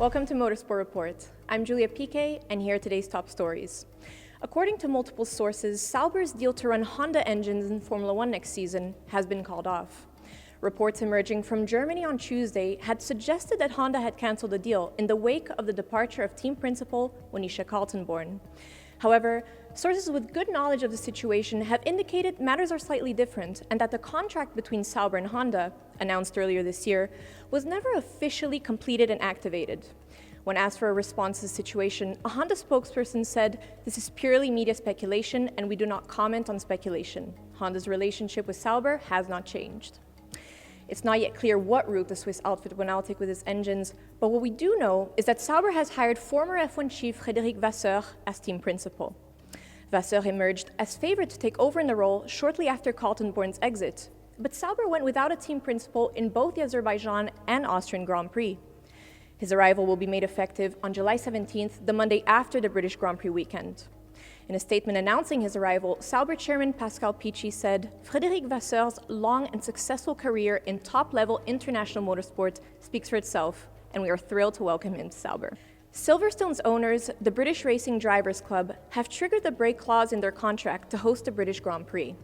Welcome to Motorsport Report. I'm Julia Piquet, and here are today's top stories. According to multiple sources, Sauber's deal to run Honda engines in Formula One next season has been called off. Reports emerging from Germany on Tuesday had suggested that Honda had cancelled the deal in the wake of the departure of team principal Monisha Kaltenborn. However, sources with good knowledge of the situation have indicated matters are slightly different and that the contract between Sauber and Honda, announced earlier this year, was never officially completed and activated. When asked for a response to the situation, a Honda spokesperson said, "This is purely media speculation and we do not comment on speculation. Honda's relationship with Sauber has not changed." It's not yet clear what route the Swiss outfit will now take with its engines, but what we do know is that Sauber has hired former F1 chief Frederic Vasseur as team principal. Vasseur emerged as favored to take over in the role shortly after Kaltenborn's exit, but Sauber went without a team principal in both the Azerbaijan and Austrian Grand Prix. His arrival will be made effective on July 17th, the Monday after the British Grand Prix weekend. In a statement announcing his arrival, Sauber chairman Pascal Piquet said, "Frederic Vasseur's long and successful career in top-level international motorsport speaks for itself, and we are thrilled to welcome him to Sauber." Silverstone's owners, the British Racing Drivers Club, have triggered the break clause in their contract to host the British Grand Prix.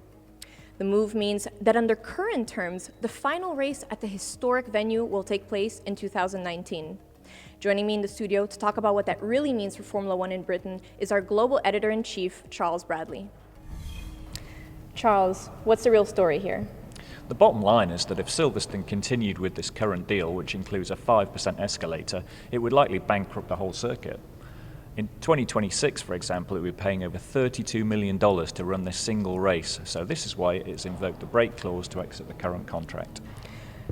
The move means that under current terms, the final race at the historic venue will take place in 2019. Joining me in the studio to talk about what that really means for Formula One in Britain is our global editor-in-chief, Charles Bradley. Charles, what's the real story here? The bottom line is that if Silverstone continued with this current deal, which includes a 5% escalator, it would likely bankrupt the whole circuit. In 2026, for example, it would be paying over $32 million to run this single race, so this is why it's invoked the break clause to exit the current contract.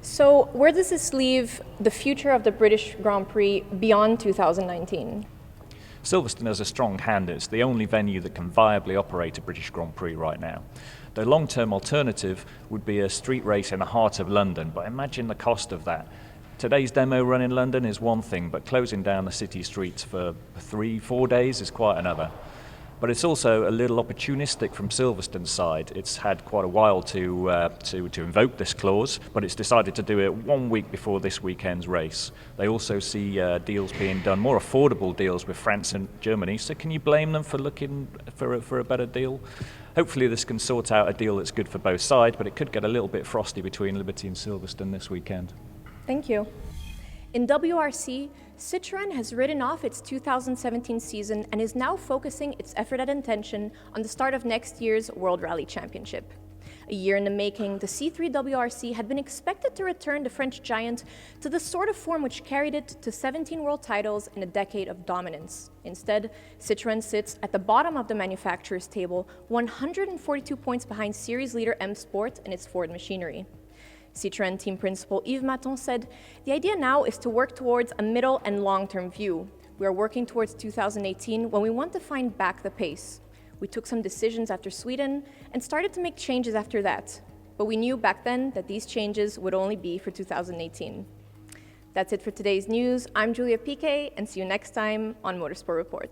So where does this leave the future of the British Grand Prix beyond 2019? Silverstone has a strong hand. It's the only venue that can viably operate a British Grand Prix right now. The long-term alternative would be a street race in the heart of London, but imagine the cost of that. Today's demo run in London is one thing, but closing down the city streets for 3-4 days is quite another. But it's also a little opportunistic from Silverstone's side. It's had quite a while to invoke this clause, but it's decided to do it 1 week before this weekend's race. They also see deals being done, more affordable deals with France and Germany, so can you blame them for looking for a better deal? Hopefully this can sort out a deal that's good for both sides, but it could get a little bit frosty between Liberty and Silverstone this weekend. Thank you. In WRC, Citroen has written off its 2017 season and is now focusing its effort and attention on the start of next year's World Rally Championship. A year in the making, the C3 WRC had been expected to return the French giant to the sort of form which carried it to 17 world titles in a decade of dominance. Instead, Citroen sits at the bottom of the manufacturer's table, 142 points behind series leader M Sport and its Ford machinery. Citroen team principal Yves Maton said, "The idea now is to work towards a middle and long-term view. We are working towards 2018 when we want to find back the pace. We took some decisions after Sweden and started to make changes after that. But we knew back then that these changes would only be for 2018. That's it for today's news. I'm Julia Piquet, and see you next time on Motorsport Report.